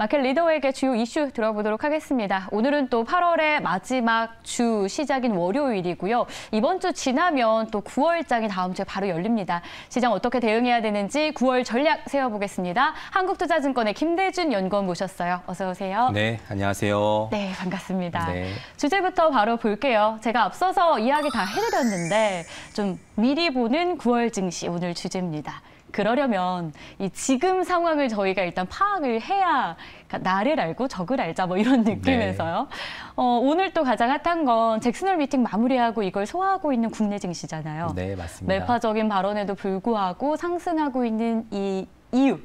마켓 리더에게 주요 이슈 들어보도록 하겠습니다. 오늘은 또 8월의 마지막 주 시작인 월요일이고요. 이번 주 지나면 또 9월장이 다음 주에 바로 열립니다. 시장 어떻게 대응해야 되는지 9월 전략 세워보겠습니다. 한국투자증권의 김대준 연구원 모셨어요. 어서 오세요. 네, 안녕하세요. 네, 반갑습니다. 네. 주제부터 바로 볼게요. 제가 앞서서 이야기 다 해드렸는데 좀 미리 보는 9월 증시 오늘 주제입니다. 그러려면 이 지금 상황을 저희가 일단 파악을 해야 그러니까 나를 알고 적을 알자 뭐 이런 느낌에서요. 네. 오늘 또 가장 핫한 건 잭슨홀 미팅 마무리하고 이걸 소화하고 있는 국내 증시잖아요. 네, 맞습니다. 매파적인 발언에도 불구하고 상승하고 있는 이 이유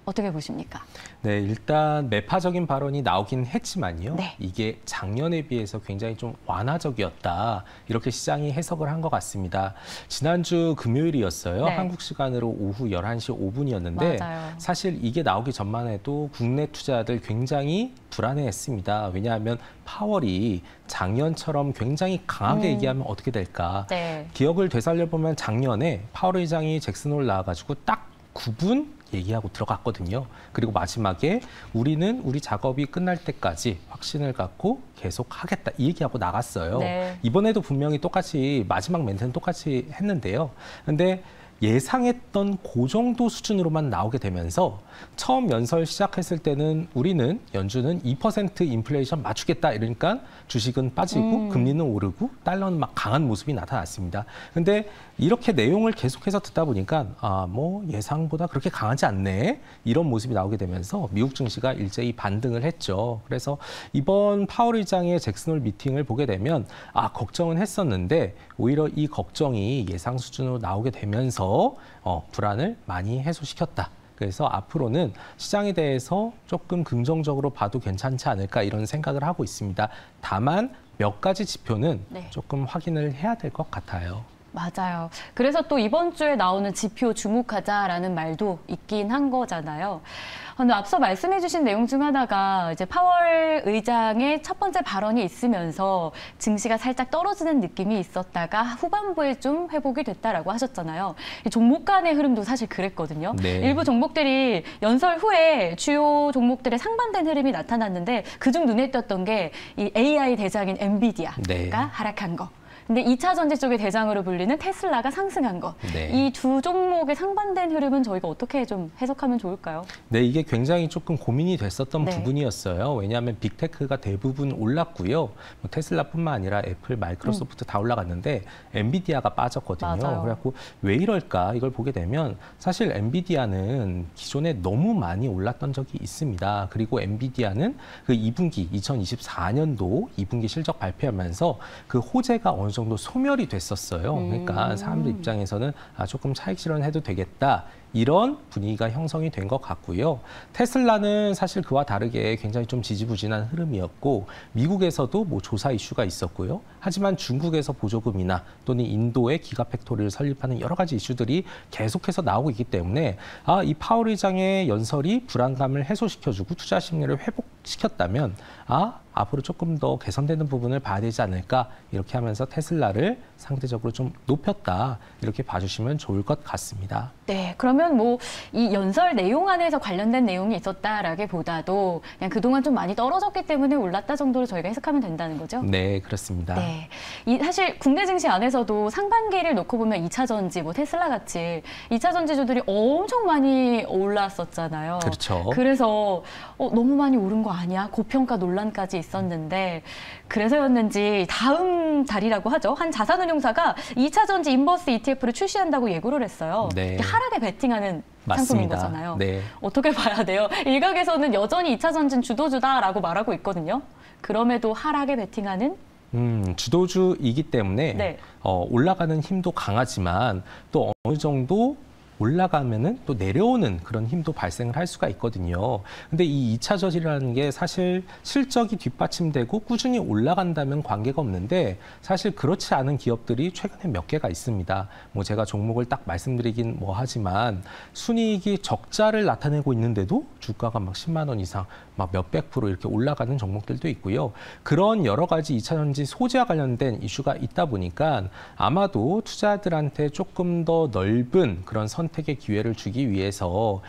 어떻게 보십니까? 네, 일단 매파적인 발언이 나오긴 했지만요. 네. 이게 작년에 비해서 굉장히 좀 완화적이었다. 이렇게 시장이 해석을 한 것 같습니다. 지난주 금요일이었어요. 네. 한국 시간으로 오후 11시 5분이었는데 맞아요. 사실 이게 나오기 전만 해도 국내 투자들 굉장히 불안해했습니다. 왜냐하면 파월이 작년처럼 굉장히 강하게 얘기하면 어떻게 될까. 네. 기억을 되살려보면 작년에 파월 의장이 잭슨홀 나와가지고 딱 9분 얘기하고 들어갔거든요. 그리고 마지막에 우리는 우리 작업이 끝날 때까지 확신을 갖고 계속 하겠다 이 얘기하고 나갔어요. 네. 이번에도 분명히 똑같이 마지막 멘트는 똑같이 했는데요. 근데 예상했던 그 정도 수준으로만 나오게 되면서 처음 연설 시작했을 때는 우리는 연준은 2% 인플레이션 맞추겠다 이러니까 주식은 빠지고 금리는 오르고 달러는 막 강한 모습이 나타났습니다. 근데 이렇게 내용을 계속해서 듣다 보니까 뭐 예상보다 그렇게 강하지 않네 이런 모습이 나오게 되면서 미국 증시가 일제히 반등을 했죠. 그래서 이번 파월 의장의 잭슨홀 미팅을 보게 되면 걱정은 했었는데 오히려 이 걱정이 예상 수준으로 나오게 되면서 불안을 많이 해소시켰다. 그래서 앞으로는 시장에 대해서 조금 긍정적으로 봐도 괜찮지 않을까 이런 생각을 하고 있습니다. 다만 몇 가지 지표는 네. 조금 확인을 해야 될 것 같아요. 맞아요. 그래서 또 이번 주에 나오는 지표 주목하자라는 말도 있긴 한 거잖아요. 근데 앞서 말씀해 주신 내용 중 하나가 이제 파월 의장의 첫 번째 발언이 있으면서 증시가 살짝 떨어지는 느낌이 있었다가 후반부에 좀 회복이 됐다라고 하셨잖아요. 이 종목 간의 흐름도 사실 그랬거든요. 네. 일부 종목들이 연설 후에 주요 종목들의 상반된 흐름이 나타났는데 그중 눈에 띄었던 게 이 AI 대장인 엔비디아가 네. 하락한 거. 근데 2차 전지 쪽의 대장으로 불리는 테슬라가 상승한 것. 네. 이 두 종목의 상반된 흐름은 저희가 어떻게 좀 해석하면 좋을까요? 네, 이게 굉장히 조금 고민이 됐었던 네. 부분이었어요. 왜냐하면 빅테크가 대부분 올랐고요. 뭐 테슬라뿐만 아니라 애플, 마이크로소프트 다 올라갔는데 엔비디아가 빠졌거든요. 맞아요. 그래갖고 왜 이럴까 이걸 보게 되면 사실 엔비디아는 기존에 너무 많이 올랐던 적이 있습니다. 그리고 엔비디아는 그 2분기 2024년도 2분기 실적 발표하면서 그 호재가 어느 정도 소멸이 됐었어요. 그러니까 사람들 입장에서는 조금 차익 실현해도 되겠다. 이런 분위기가 형성이 된 것 같고요. 테슬라는 사실 그와 다르게 굉장히 좀 지지부진한 흐름이었고 미국에서도 뭐 조사 이슈가 있었고요. 하지만 중국에서 보조금이나 또는 인도의 기가 팩토리를 설립하는 여러 가지 이슈들이 계속해서 나오고 있기 때문에 이 파월 의장의 연설이 불안감을 해소시켜주고 투자 심리를 회복시켰다면 앞으로 조금 더 개선되는 부분을 봐야 되지 않을까 이렇게 하면서 테슬라를 상대적으로 좀 높였다 이렇게 봐주시면 좋을 것 같습니다. 네, 그러면 뭐 이 연설 내용 안에서 관련된 내용이 있었다라기보다도 그냥 그동안 좀 많이 떨어졌기 때문에 올랐다 정도로 저희가 해석하면 된다는 거죠? 네, 그렇습니다. 네, 사실 국내 증시 안에서도 상반기를 놓고 보면 2차 전지, 뭐 테슬라 같이 2차 전지주들이 엄청 많이 올랐었잖아요. 그렇죠. 그래서 너무 많이 오른 거 아니야? 고평가 논란까지 있었는데 그래서였는지 다음 달이라고 하죠. 한 자산운용사가 2차 전지 인버스 ETF를 출시한다고 예고를 했어요. 네. 하락에 베팅하는 상품인 맞습니다. 거잖아요. 네. 어떻게 봐야 돼요? 일각에서는 여전히 2차 전지는 주도주다라고 말하고 있거든요. 그럼에도 하락에 베팅하는? 주도주이기 때문에 네. 올라가는 힘도 강하지만 또 어느 정도 올라가면은 또 내려오는 그런 힘도 발생을 할 수가 있거든요. 근데 이 2차 전지라는 게 사실 실적이 뒷받침되고 꾸준히 올라간다면 관계가 없는데 사실 그렇지 않은 기업들이 최근에 몇 개가 있습니다. 뭐 제가 종목을 딱 말씀드리긴 뭐 하지만 순이익이 적자를 나타내고 있는데도 주가가 막 10만 원 이상 막 몇백 프로 이렇게 올라가는 종목들도 있고요. 그런 여러 가지 2차 전지 소재와 관련된 이슈가 있다 보니까 아마도 투자자들한테 조금 더 넓은 그런 선 선택의 기회를 주기 위해서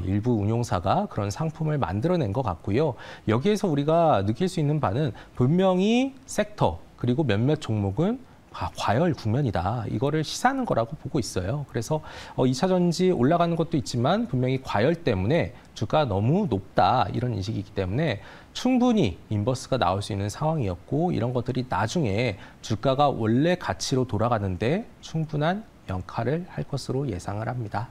일부 운용사가 그런 상품을 만들어낸 것 같고요. 여기에서 우리가 느낄 수 있는 바는 분명히 섹터 그리고 몇몇 종목은 과열 국면이다. 이거를 시사하는 거라고 보고 있어요. 그래서 2차 전지 올라가는 것도 있지만 분명히 과열 때문에 주가가 너무 높다. 이런 인식이기 때문에 충분히 인버스가 나올 수 있는 상황이었고 이런 것들이 나중에 주가가 원래 가치로 돌아가는데 충분한 역할을 할 것으로 예상을 합니다.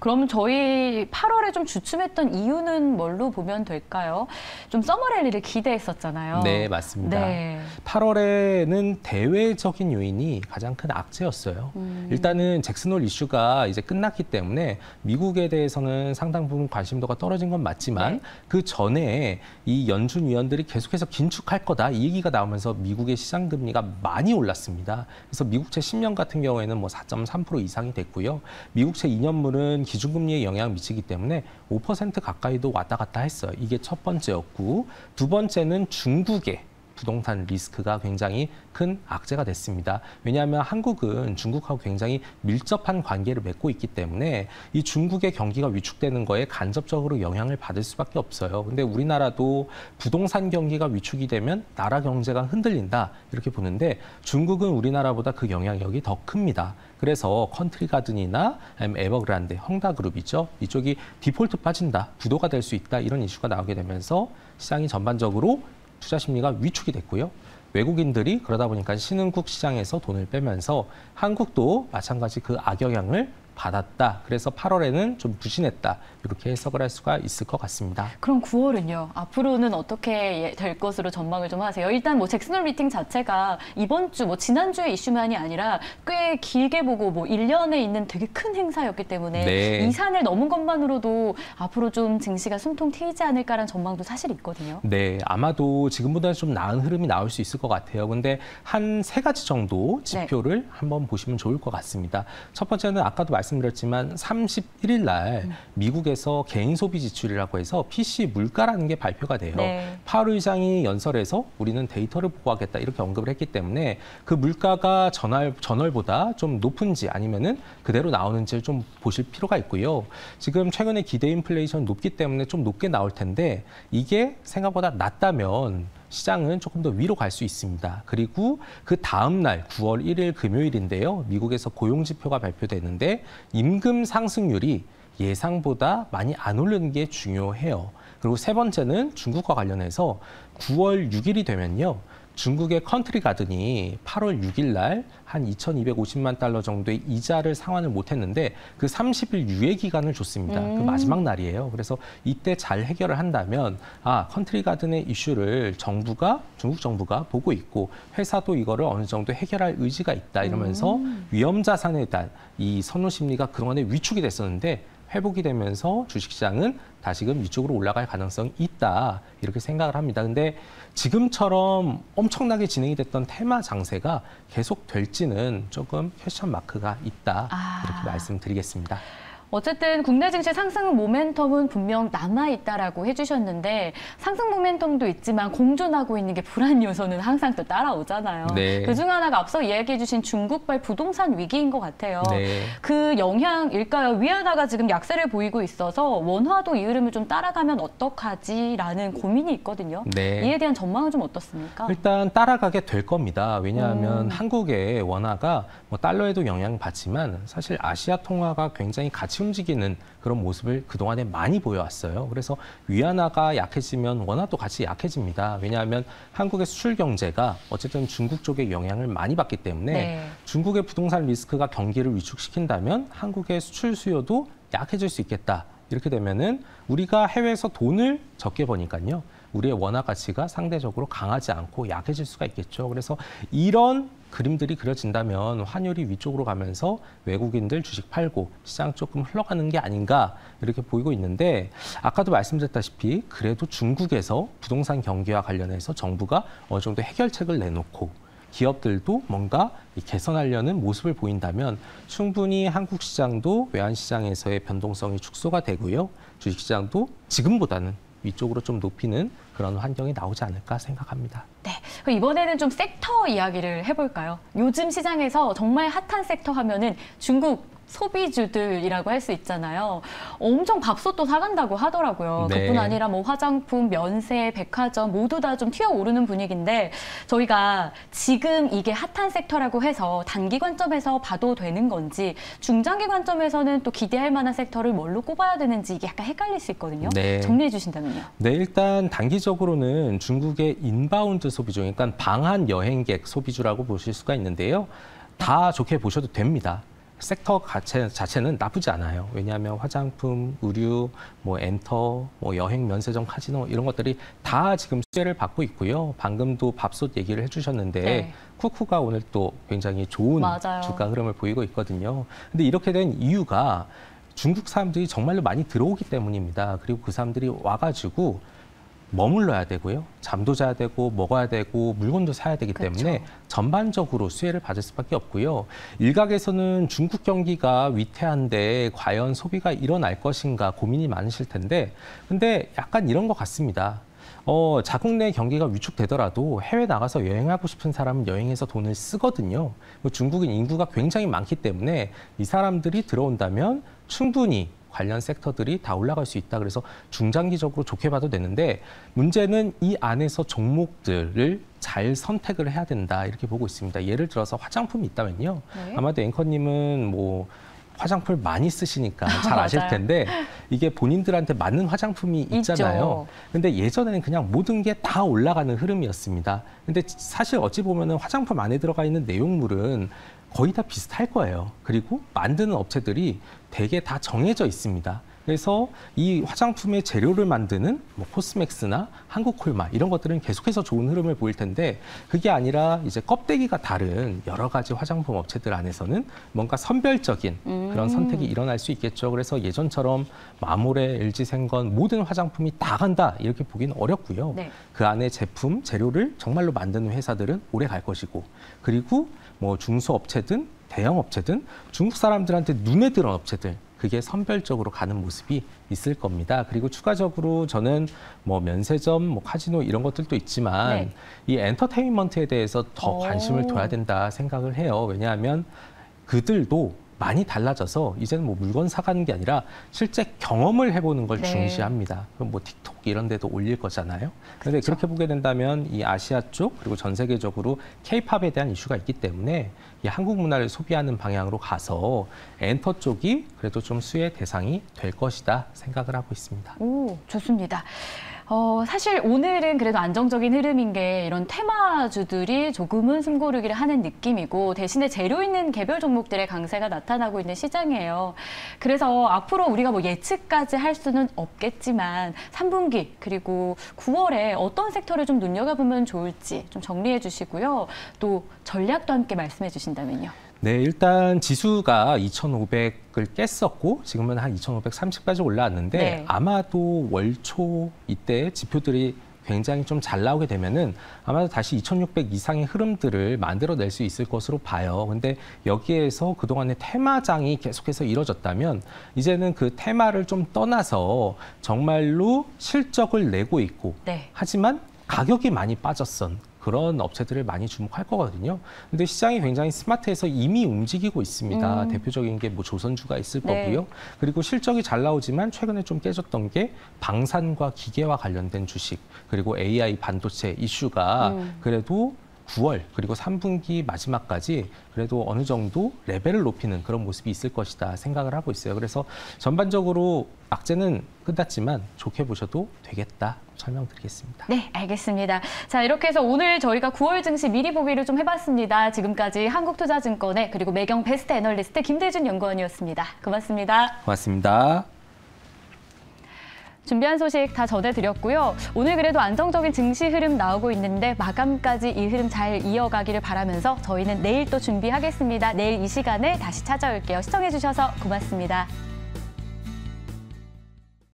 그럼 저희 8월에 좀 주춤했던 이유는 뭘로 보면 될까요? 좀 서머랠리를 기대했었잖아요. 네, 맞습니다. 네. 8월에는 대외적인 요인이 가장 큰 악재였어요. 일단은 잭슨홀 이슈가 이제 끝났기 때문에 미국에 대해서는 상당 부분 관심도가 떨어진 건 맞지만 네. 그 전에 이 연준 위원들이 계속해서 긴축할 거다 이 얘기가 나오면서 미국의 시장 금리가 많이 올랐습니다. 그래서 미국채 10년 같은 경우에는 뭐 4.3% 이상이 됐고요. 미국채 2년물은 기준금리에 영향을 미치기 때문에 5% 가까이도 왔다 갔다 했어요. 이게 첫 번째였고 두 번째는 중국의 부동산 리스크가 굉장히 큰 악재가 됐습니다. 왜냐하면 한국은 중국하고 굉장히 밀접한 관계를 맺고 있기 때문에 이 중국의 경기가 위축되는 거에 간접적으로 영향을 받을 수밖에 없어요. 근데 우리나라도 부동산 경기가 위축이 되면 나라 경제가 흔들린다 이렇게 보는데 중국은 우리나라보다 그 영향력이 더 큽니다. 그래서 컨트리가든이나 에버그란데, 헝다그룹이죠. 이쪽이 디폴트 빠진다, 부도가 될 수 있다 이런 이슈가 나오게 되면서 시장이 전반적으로 투자 심리가 위축이 됐고요. 외국인들이 그러다 보니까 신흥국 시장에서 돈을 빼면서 한국도 마찬가지 그 악영향을 받았다. 그래서 8월에는 좀 부진했다. 이렇게 해석을 할 수가 있을 것 같습니다. 그럼 9월은요? 앞으로는 어떻게 될 것으로 전망을 좀 하세요? 일단 뭐 잭슨홀 미팅 자체가 이번 주, 뭐 지난주의 이슈만이 아니라 꽤 길게 보고 뭐 1년에 있는 되게 큰 행사였기 때문에 네. 이 산을 넘은 것만으로도 앞으로 좀 증시가 숨통 트이지 않을까라는 전망도 사실 있거든요. 네, 아마도 지금보다는 좀 나은 흐름이 나올 수 있을 것 같아요. 근데 한 3가지 정도 지표를 한번 보시면 좋을 것 같습니다. 첫 번째는 아까도 말씀드렸지만 31일 날 미국에서 개인 소비 지출이라고 해서 PC 물가라는 게 발표가 돼요. 네. 파월 의장이 연설에서 우리는 데이터를 보고하겠다 이렇게 언급을 했기 때문에 그 물가가 전월보다 좀 높은지 아니면은 그대로 나오는지를 좀 보실 필요가 있고요. 지금 최근에 기대 인플레이션 높기 때문에 좀 높게 나올 텐데 이게 생각보다 낮다면 시장은 조금 더 위로 갈 수 있습니다. 그리고 그 다음 날 9월 1일 금요일인데요. 미국에서 고용지표가 발표되는데 임금 상승률이 예상보다 많이 안 오르는 게 중요해요. 그리고 세 번째는 중국과 관련해서 9월 6일이 되면요. 중국의 컨트리 가든이 8월 6일 날 한 2,250만 달러 정도의 이자를 상환을 못했는데 그 30일 유예 기간을 줬습니다. 그 마지막 날이에요. 그래서 이때 잘 해결을 한다면 컨트리 가든의 이슈를 중국 정부가 보고 있고 회사도 이거를 어느 정도 해결할 의지가 있다 이러면서 위험 자산에 대한 이 선호 심리가 그동안에 위축이 됐었는데 회복이 되면서 주식시장은 다시금 위쪽으로 올라갈 가능성이 있다 이렇게 생각을 합니다. 근데 지금처럼 엄청나게 진행이 됐던 테마 장세가 계속 될지는 조금 퀘스천 마크가 있다 이렇게 말씀드리겠습니다. 어쨌든 국내 증시 상승 모멘텀은 분명 남아있다라고 해주셨는데 상승 모멘텀도 있지만 공존하고 있는 게 불안 요소는 항상 또 따라오잖아요. 네. 그중 하나가 앞서 이야기해 주신 중국발 부동산 위기인 것 같아요. 네. 그 영향일까요? 위안화가 지금 약세를 보이고 있어서 원화도 이 흐름을 좀 따라가면 어떡하지라는 고민이 있거든요. 네. 이에 대한 전망은 좀 어떻습니까? 일단 따라가게 될 겁니다. 왜냐하면 한국의 원화가 뭐 달러에도 영향을 받지만 사실 아시아 통화가 굉장히 같이 움직이는 그런 모습을 그동안에 많이 보여왔어요. 그래서 위안화가 약해지면 원화도 같이 약해집니다. 왜냐하면 한국의 수출 경제가 어쨌든 중국 쪽에 영향을 많이 받기 때문에 중국의 부동산 리스크가 경기를 위축시킨다면 한국의 수출 수요도 약해질 수 있겠다. 이렇게 되면은 우리가 해외에서 돈을 적게 버니까요. 우리의 원화 가치가 상대적으로 강하지 않고 약해질 수가 있겠죠. 그래서 이런 그림들이 그려진다면 환율이 위쪽으로 가면서 외국인들 주식 팔고 시장 조금 흘러가는 게 아닌가 이렇게 보이고 있는데 아까도 말씀드렸다시피 그래도 중국에서 부동산 경기와 관련해서 정부가 어느 정도 해결책을 내놓고 기업들도 뭔가 개선하려는 모습을 보인다면 충분히 한국 시장도 외환 시장에서의 변동성이 축소가 되고요. 주식 시장도 지금보다는 위쪽으로 좀 높이는 그런 환경이 나오지 않을까 생각합니다. 네, 그럼 이번에는 좀 섹터 이야기를 해볼까요? 요즘 시장에서 정말 핫한 섹터 하면은 중국 소비주들이라고 할 수 있잖아요. 엄청 밥솥도 사간다고 하더라고요. 네. 그뿐 아니라 뭐 화장품, 면세, 백화점 모두 다 좀 튀어오르는 분위기인데 저희가 지금 이게 핫한 섹터라고 해서 단기 관점에서 봐도 되는 건지 중장기 관점에서는 또 기대할 만한 섹터를 뭘로 꼽아야 되는지 이게 약간 헷갈릴 수 있거든요. 네. 정리해 주신다면요. 네, 일단 단기적으로는 중국의 인바운드 소비주, 그러니까 방한 여행객 소비주라고 보실 수가 있는데요. 다 좋게 보셔도 됩니다. 섹터 자체는 나쁘지 않아요. 왜냐하면 화장품, 의류, 뭐 엔터, 뭐 여행, 면세점, 카지노 이런 것들이 다 지금 수혜를 받고 있고요. 방금도 밥솥 얘기를 해주셨는데 네. 쿠쿠가 오늘 또 굉장히 좋은 맞아요. 주가 흐름을 보이고 있거든요. 근데 이렇게 된 이유가 중국 사람들이 정말로 많이 들어오기 때문입니다. 그리고 그 사람들이 와가지고 머물러야 되고요. 잠도 자야 되고 먹어야 되고 물건도 사야 되기 때문에 그렇죠. 전반적으로 수혜를 받을 수밖에 없고요. 일각에서는 중국 경기가 위태한데 과연 소비가 일어날 것인가 고민이 많으실 텐데 근데 약간 이런 것 같습니다. 자국 내 경기가 위축되더라도 해외 나가서 여행하고 싶은 사람은 여행해서 돈을 쓰거든요. 중국인 인구가 굉장히 많기 때문에 이 사람들이 들어온다면 충분히 관련 섹터들이 다 올라갈 수 있다. 그래서 중장기적으로 좋게 봐도 되는데 문제는 이 안에서 종목들을 잘 선택을 해야 된다. 이렇게 보고 있습니다. 예를 들어서 화장품이 있다면요. 네. 아마도 앵커님은 뭐 화장품을 많이 쓰시니까 잘 아실 맞아요. 텐데 이게 본인들한테 맞는 화장품이 있잖아요. 있죠. 근데 예전에는 그냥 모든 게 다 올라가는 흐름이었습니다. 근데 사실 어찌 보면은 화장품 안에 들어가 있는 내용물은 거의 다 비슷할 거예요. 그리고 만드는 업체들이 되게 다 정해져 있습니다. 그래서 이 화장품의 재료를 만드는 뭐 코스맥스나 한국콜마 이런 것들은 계속해서 좋은 흐름을 보일 텐데 그게 아니라 이제 껍데기가 다른 여러 가지 화장품 업체들 안에서는 뭔가 선별적인 그런 선택이 일어날 수 있겠죠. 그래서 예전처럼 마모레, LG생건 모든 화장품이 다 간다 이렇게 보기는 어렵고요. 네. 그 안에 제품, 재료를 정말로 만드는 회사들은 오래 갈 것이고 그리고 뭐 중소업체든 대형 업체든 중국 사람들한테 눈에 들어온 업체들 그게 선별적으로 가는 모습이 있을 겁니다. 그리고 추가적으로 저는 뭐 면세점, 뭐 카지노 이런 것들도 있지만 네. 이 엔터테인먼트에 대해서 더 관심을 둬야 된다 생각을 해요. 왜냐하면 그들도 많이 달라져서 이제는 뭐 물건 사가는 게 아니라 실제 경험을 해보는 걸 네. 중시합니다. 그럼 뭐 틱톡 이런 데도 올릴 거잖아요. 그런데 그렇게 보게 된다면 이 아시아 쪽 그리고 전 세계적으로 케이팝에 대한 이슈가 있기 때문에 이 한국 문화를 소비하는 방향으로 가서 엔터 쪽이 그래도 좀 수혜 대상이 될 것이다 생각을 하고 있습니다. 오, 좋습니다. 사실 오늘은 그래도 안정적인 흐름인 게 이런 테마주들이 조금은 숨고르기를 하는 느낌이고 대신에 재료 있는 개별 종목들의 강세가 나타나고 있는 시장이에요. 그래서 앞으로 우리가 뭐 예측까지 할 수는 없겠지만 3분기 그리고 9월에 어떤 섹터를 좀 눈여겨보면 좋을지 좀 정리해 주시고요. 또 전략도 함께 말씀해 주신다면요. 네, 일단 지수가 2,500을 깼었고 지금은 한 2,530까지 올라왔는데 네. 아마도 월초 이때 지표들이 굉장히 좀 잘 나오게 되면은 아마도 다시 2,600 이상의 흐름들을 만들어낼 수 있을 것으로 봐요. 근데 여기에서 그동안의 테마장이 계속해서 이뤄졌다면 이제는 그 테마를 좀 떠나서 정말로 실적을 내고 있고 네. 하지만 가격이 많이 빠졌던 그런 업체들을 많이 주목할 거거든요. 근데 시장이 굉장히 스마트해서 이미 움직이고 있습니다. 대표적인 게 뭐 조선주가 있을 네. 거고요. 그리고 실적이 잘 나오지만 최근에 좀 깨졌던 게 방산과 기계와 관련된 주식 그리고 AI 반도체 이슈가 그래도 9월 그리고 3분기 마지막까지 그래도 어느 정도 레벨을 높이는 그런 모습이 있을 것이다 생각을 하고 있어요. 그래서 전반적으로 악재는 끝났지만 좋게 보셔도 되겠다 설명드리겠습니다. 네, 알겠습니다. 자, 이렇게 해서 오늘 저희가 9월 증시 미리 보기를 좀 해봤습니다. 지금까지 한국투자증권의 그리고 매경 베스트 애널리스트 김대준 연구원이었습니다. 고맙습니다. 고맙습니다. 준비한 소식 다 전해드렸고요. 오늘 그래도 안정적인 증시 흐름 나오고 있는데 마감까지 이 흐름 잘 이어가기를 바라면서 저희는 내일 또 준비하겠습니다. 내일 이 시간에 다시 찾아올게요. 시청해주셔서 고맙습니다.